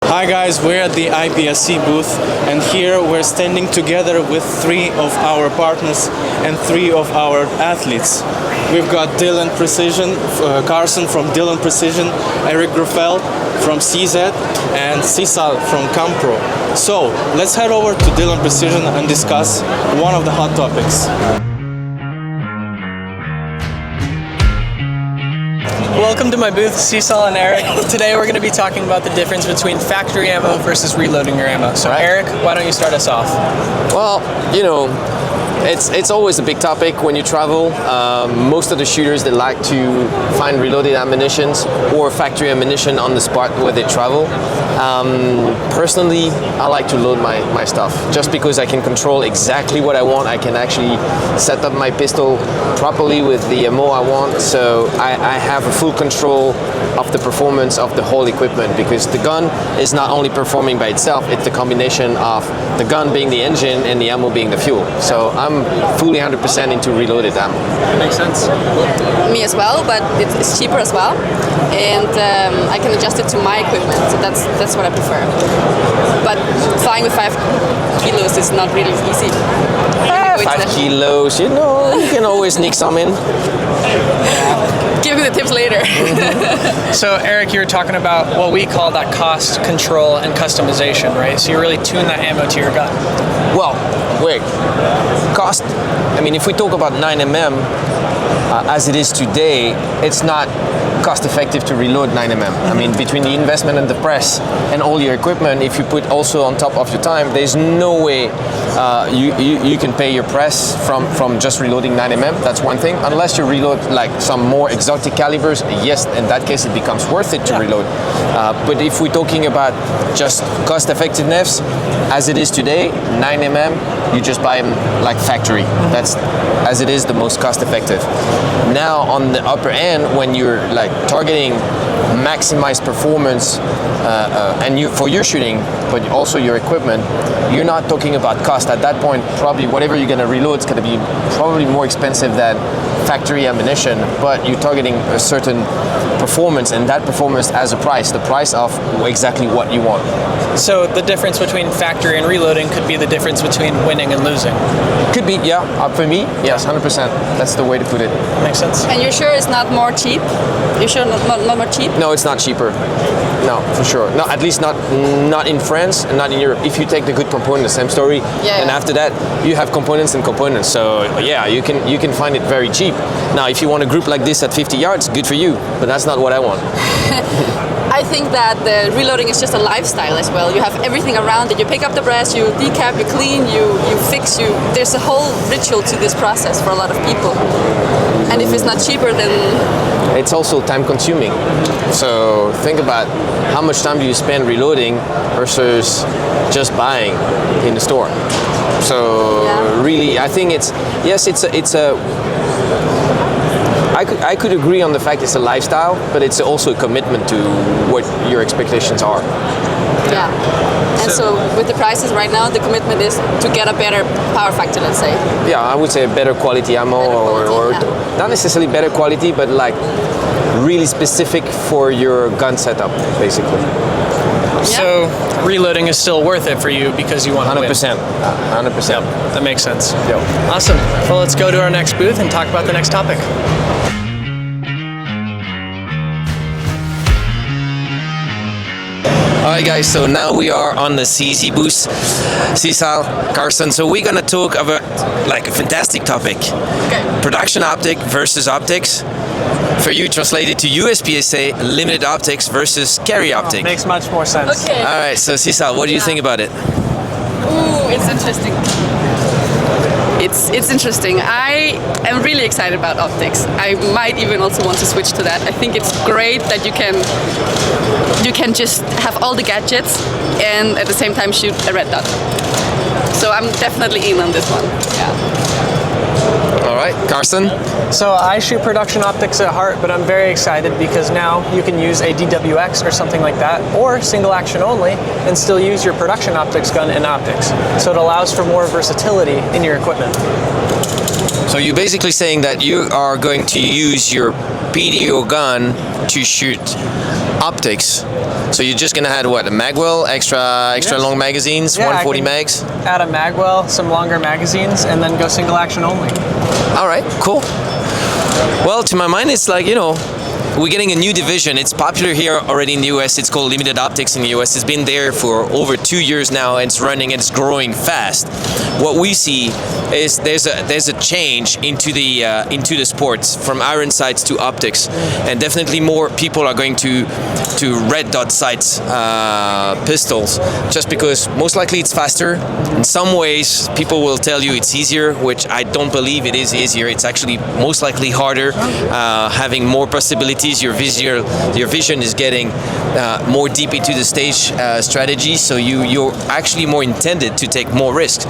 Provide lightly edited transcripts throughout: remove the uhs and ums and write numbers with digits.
Hi guys, we're at the IPSC booth, and here we're standing together with 3 of our partners and 3 of our athletes. We've got Dillon Precision, Carson from Dillon Precision, Eric Grauffel from CZ, and Sissal from Campro. So let's head over to Dillon Precision and discuss one of the hot topics. Welcome to my booth, Sissal and Eric. Today we're going to be talking about the difference between factory ammo versus reloading your ammo. So Eric, why don't you start us off? Well, you know, it's always a big topic when you travel. Most of the shooters, they like to find reloaded ammunitions or factory ammunition on the spot where they travel. Personally, I like to load my stuff just because I can control exactly what I want. I can actually set up my pistol properly with the ammo I want, so I have a full control of the performance of the whole equipment, because the gun is not only performing by itself, it's the combination of the gun being the engine and the ammo being the fuel. So I'm fully 100% into reloaded ammo. Makes sense. Me as well, but it's cheaper as well, and I can adjust it to my equipment, so that's what I prefer. But flying with 5 kilos is not really easy. 5 kilos, you know, you can always sneak some in. Give me the tips later. So Eric, you were talking about what we call that cost control and customization, right? So you really tune that ammo to your gun. Well, wait. Cost, I mean, if we talk about 9mm, as it is today, it's not cost effective to reload 9mm. I mean, between the investment and the press and all your equipment, if you put also on top of your time, there's no way you can pay your press from just reloading 9mm. That's one thing. Unless you reload like some more exotic calibers, yes, in that case it becomes worth it to reload. But if we're talking about just cost effectiveness, as it is today, 9mm, you just buy them like factory. That's, as it is, the most cost effective. Now on the upper end, when you're like targeting maximized performance and for your shooting, but also your equipment, you're not talking about cost. At that point, probably whatever you're going to reload is going to be probably more expensive than factory ammunition, but you're targeting a certain performance, and that performance has a price, the price of exactly what you want. So the difference between factory and reloading could be the difference between winning and losing. Could be, yeah. For me, yes, 100%. That's the way to put it. Makes sense. And you're sure it's not more cheap? You're sure not more cheap? No, it's not cheaper. No, for sure. No, at least not in France and not in Europe. If you take the good component, the same story. Yeah. And after that, you have components and components. So yeah, you can find it very cheap. Now, if you want a group like this at 50 yards, good for you. But that's not what I want. I think that the reloading is just a lifestyle as well. You have everything around it. You pick up the brass, you decap, you clean, you fix. There's a whole ritual to this process for a lot of people. And if it's not cheaper, then it's also time consuming. So think about how much time do you spend reloading versus just buying in the store. So really, I think it's I could agree on the fact it's a lifestyle, but it's also a commitment to what your expectations are. Yeah. And so with the prices right now, the commitment is to get a better power factor, let's say. Yeah, I would say better quality ammo, or not necessarily better quality, but like really specific for your gun setup, basically. So reloading is still worth it for you because you want to win. 100%. 100%. Yep, that makes sense. Yep. Awesome. Well, let's go to our next booth and talk about the next topic. Alright guys, so now we are on the CZ booth, Sissal, Carson. So we're gonna talk about like a fantastic topic. Okay. Production optic versus optics. For you, translated to USPSA, limited optics versus carry optic. Makes much more sense. Okay. Alright, so Sissal, what do you think about it? Ooh, it's interesting. It's interesting. I am really excited about optics. I might even also want to switch to that. I think it's great that you can just have all the gadgets and at the same time shoot a red dot. So I'm definitely in on this one. Yeah. All right, Carson? So I shoot production optics at heart, but I'm very excited because now you can use a DWX or something like that, or single action only, and still use your production optics gun in optics. So it allows for more versatility in your equipment. So you're basically saying that you are going to use your PDO gun to shoot optics. So you're just gonna add what, a magwell, extra Yes. long magazines, Yeah, 140 I can mags. Add a magwell, some longer magazines, and then go single action only. All right, cool. Well, to my mind, it's like, we're getting a new division. It's popular here already in the US. It's called Limited Optics in the US. It's been there for over 2 years now, and it's running and it's growing fast. What we see is there's a change into the sports from iron sights to optics, and definitely more people are going to red dot sights pistols, just because most likely it's faster. In some ways, people will tell you it's easier, which I don't believe it is easier. It's actually most likely harder, having more possibilities. Your vision is getting more deep into the stage strategy, so you're actually more intended to take more risks.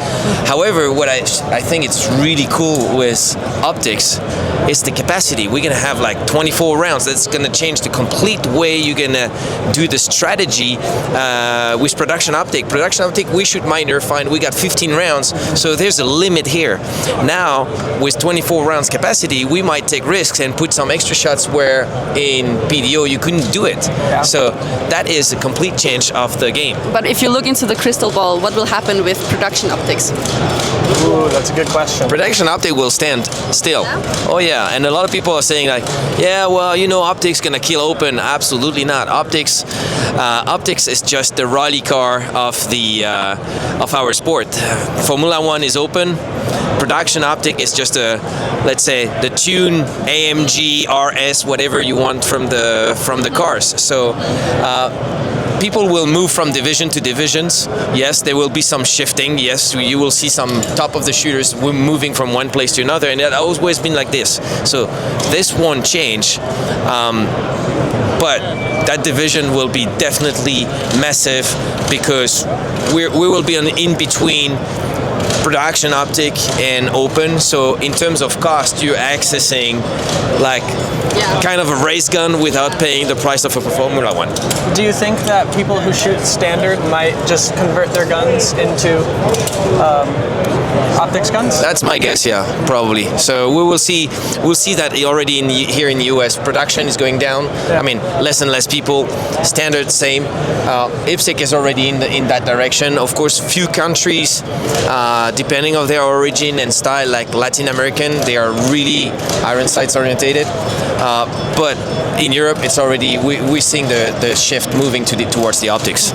However, what I think it's really cool with optics is the capacity. We're gonna have like 24 rounds. That's gonna change the complete way you're gonna do the strategy with production optic. Production optic, we shoot minor, fine. We got 15 rounds, so there's a limit here. Now, with 24 rounds capacity, we might take risks and put some extra shots where in PDO you couldn't do it. Yeah. So that is a complete change of the game. But if you look into the crystal ball, what will happen with production optics? Ooh, that's a good question. Production optic will stand still. Yeah? Oh yeah, and a lot of people are saying like, yeah, well, optics gonna kill open. Absolutely not. Optics is just the rally car of our sport. Formula One is open. Production optic is just let's say the tune AMG RS, whatever you want from the cars. So people will move from division to divisions. Yes, there will be some shifting. Yes, you will see some top of the shooters moving from one place to another, and it has always been like this. So this won't change, but that division will be definitely massive, because we will be in between production optic and open. So in terms of cost, you're accessing like kind of a race gun without paying the price of a Formula One. Do you think that people who shoot standard might just convert their guns into optics guns? That's my guess, yeah, probably. So we'll see that already here in the US. Production is going down. Yeah. I mean, less and less people. Standard same. IPSC is already in that direction. Of course, few countries, depending on their origin and style, like Latin American, they are really iron sights orientated. But in Europe, it's already we're seeing the shift moving towards the optics.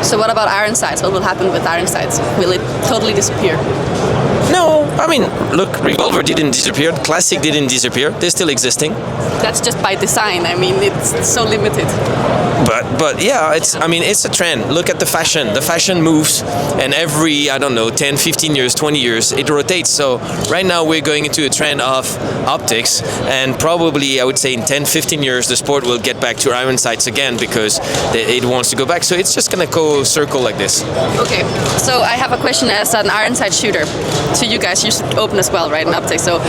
So what about iron sights? What will happen with iron sights? Will it totally disappear? No, I mean, look, Revolver didn't disappear. Classic didn't disappear. They're still existing. That's just by design. I mean, it's so limited. But yeah, it's a trend. Look at the fashion. The fashion moves, and every, 10, 15 years, 20 years, it rotates. So right now we're going into a trend of optics, and probably I would say in 10, 15 years the sport will get back to iron sights again, because it wants to go back. So it's just gonna go circle like this. Okay, so I have a question as an iron sight shooter. To you guys, you should open as well, right, in optics. So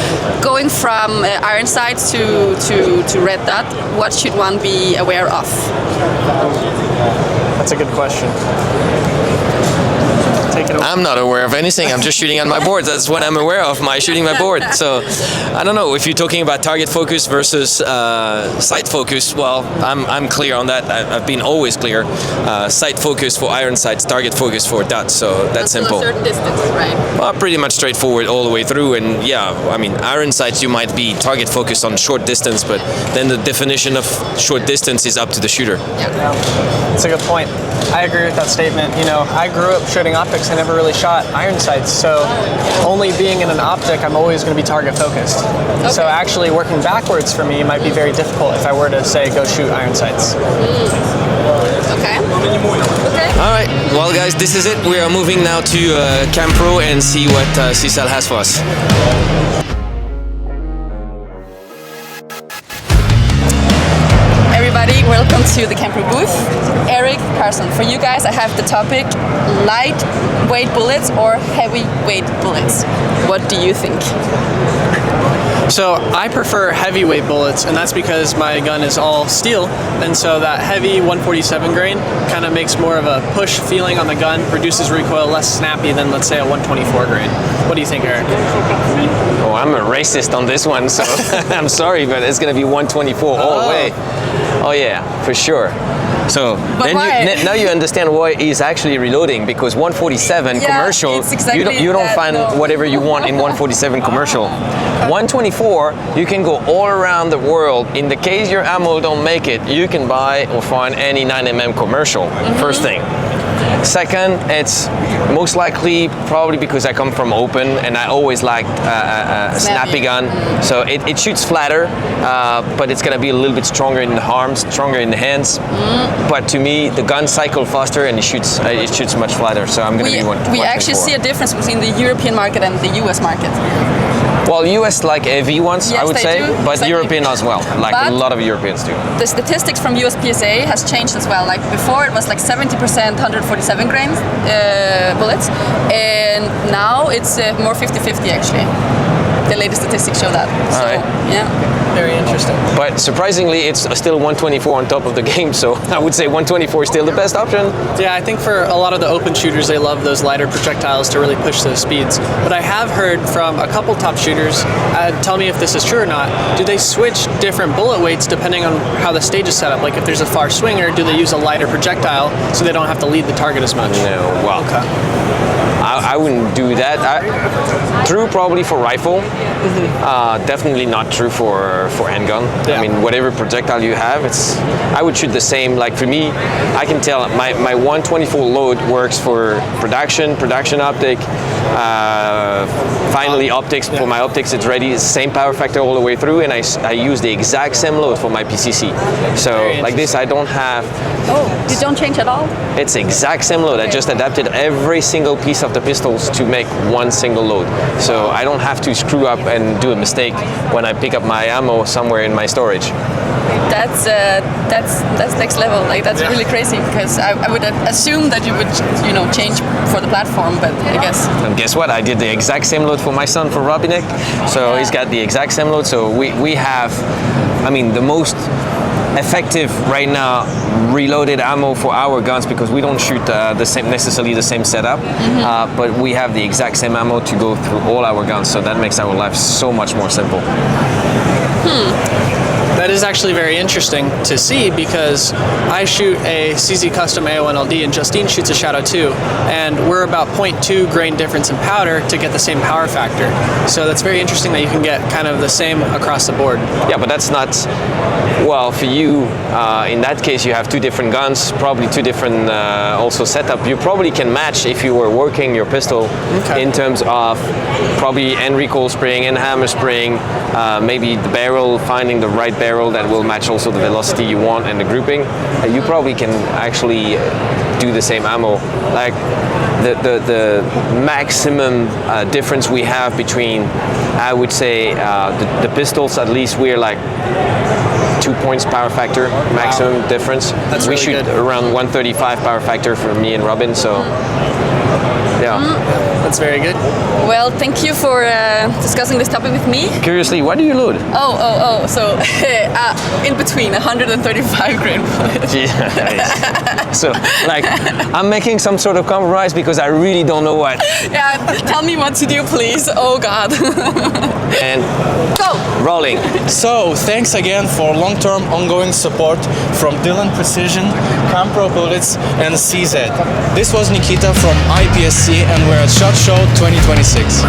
going from iron sights to red dot, what should one be aware of? That's a good question. Take it away. I'm not aware of anything. I'm just shooting on my board. That's what I'm aware of, shooting my board. So I don't know if you're talking about target focus versus sight focus. Well, I'm clear on that. I've been always clear. Sight focus for iron sights, target focus for dots. So that's simple. A certain distance, right? Well, pretty much straightforward all the way through. And yeah, I mean, iron sights, you might be target focused on short distance, but then the definition of short distance is up to the shooter. Yeah, that's a good point. I agree with that statement. I grew up shooting optics. I never really shot iron sights, so only being in an optic, I'm always going to be target focused. Okay. So actually working backwards for me might be very difficult if I were to say go shoot iron sights. Okay. All right. Well, guys, this is it. We are moving now to Campro and see what Sissal has for us. Everybody, welcome to the Campro booth. Eric, Carson, for you guys, I have the topic lightweight bullets or heavyweight bullets. What do you think? So I prefer heavyweight bullets, and that's because my gun is all steel, and so that heavy 147 grain kind of makes more of a push feeling on the gun, reduces recoil, less snappy than, let's say, a 124 grain. What do you think, Eric? Oh, I'm a racist on this one, so I'm sorry, but it's going to be 124 all the way. Oh yeah, for sure. So But why? now you understand why he's actually reloading, because 147 Yeah, commercial, it's exactly you don't that, find no. whatever you want in 147 commercial. 124, you can go all around the world. In the case your ammo don't make it, you can buy or find any 9mm commercial. First thing. Second, it's most likely probably because I come from open and I always liked a snappy gun. So it shoots flatter, but it's gonna be a little bit stronger in the arms, stronger in the hands. But to me, the gun cycle faster and it shoots much flatter. So I'm gonna be one. We actually see a difference between the European market and the US market. Well, US like heavy ones, Yes, I would they say, do, but exactly. European as well. Like a But lot of Europeans do. the statistics from USPSA has changed as well. Like before, it was like 70% 147 grain bullets, and now it's more 50-50 actually. The latest statistics show that. So, Alright. yeah. Very interesting. But surprisingly, it's still 124 on top of the game, so I would say 124 is still the best option. Yeah, I think for a lot of the open shooters, they love those lighter projectiles to really push those speeds. But I have heard from a couple top shooters, tell me if this is true or not, do they switch different bullet weights depending on how the stage is set up? Like if there's a far swinger, do they use a lighter projectile so they don't have to lead the target as much? No, well, Okay. I wouldn't do that. True probably for rifle, definitely not true for handgun. Yeah. I mean, whatever projectile you have, I would shoot the same. Like for me, I can tell my 124 load works for production optic, finally optics. For my optics, it's ready. It's the same power factor all the way through, and I use the exact same load for my PCC. So like this, I don't have. Oh, you don't change at all? It's exact same load. I just adapted every single piece of the pistols to make one single load. So I don't have to screw up and do a mistake when I pick up my ammo somewhere in my storage. That's next level. Like that's really crazy because I would assume that you would change for the platform, but I guess. And guess what? I did the exact same load for my son for Robinek. So he's got the exact same load. So we have, I mean, the most effective right now reloaded ammo for our guns, because we don't shoot necessarily the same setup, but we have the exact same ammo to go through all our guns, so that makes our life so much more simple. That is actually very interesting to see, because I shoot a CZ Custom AO1LD and Justine shoots a Shadow 2, and we're about 0.2 grain difference in powder to get the same power factor. So that's very interesting that you can get kind of the same across the board. Yeah, but that's not, well, for you, in that case you have two different guns, probably two different also setup. You probably can match if you were working your pistol in terms of probably end recoil spring and hammer spring, maybe the barrel, finding the right barrel that will match also the velocity you want and the grouping. You probably can actually do the same ammo. Like the maximum difference we have between, I would say, the pistols, at least we're like 2 points power factor maximum difference. That's we really shoot good. around 135 power factor for me and Robin, so yeah. That's very good. Well, thank you for discussing this topic with me. Curiously, what do you load? So in between 135 grain bullets. Yeah. So like, I'm making some sort of compromise because I really don't know what. Yeah, tell me what to do, please. Oh God. And Go. rolling. So, thanks again for long-term ongoing support from Dillon Precision, Campro Bullets, and CZ. This was Nikita from IPSC, and we're at SHOT Show 2026.